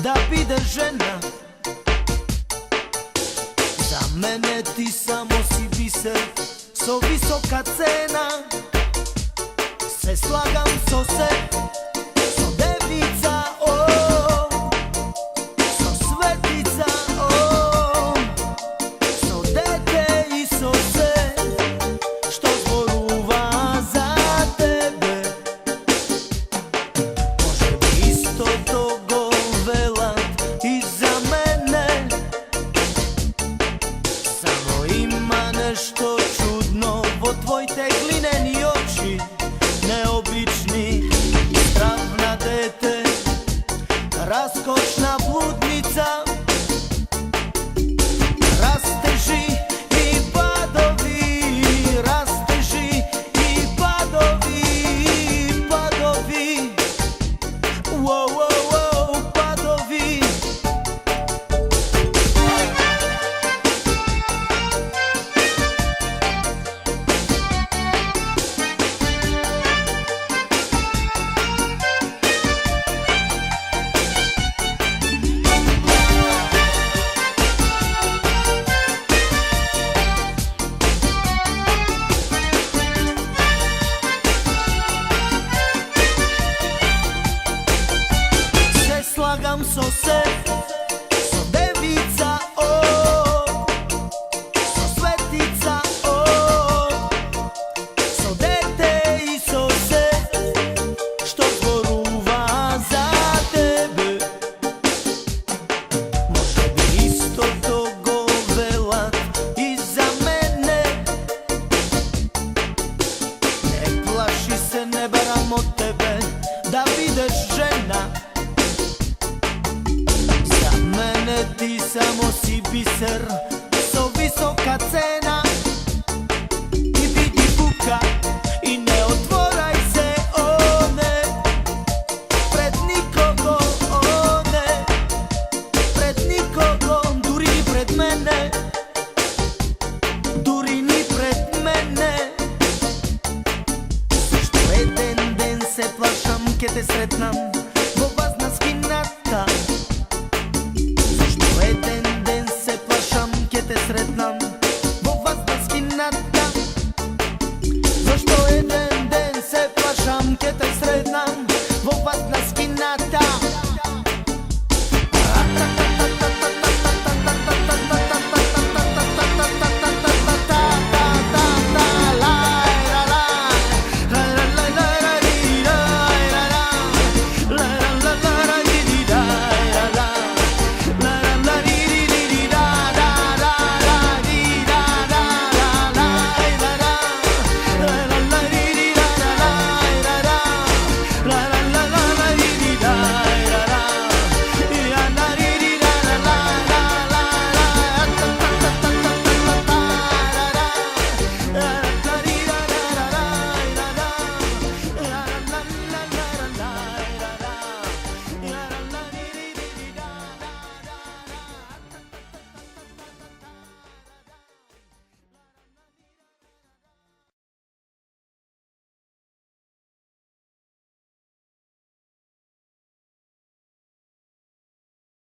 da budeš žena. Za mene ti samo si biser, so visoka cena. Se slagam so se, so devica, so svetica, so dete i so se, što zboruva za tebe. Može bi isto to govelat i za mene, samo ima nešto čudno od tvoj te glineni oči, neobični, strahna dete, raskošna bludnica. Rasteži i padovi, rasteži i padovi, padovi, wow, wow, wow, padovi. Slagam so se, so devica, so svetica, so dete i so se, što zboruva za tebe. Može bi isto to govelat i za mene. Ne plaši se, ne baram od tebe, da budeš žena. Ti samo si biser,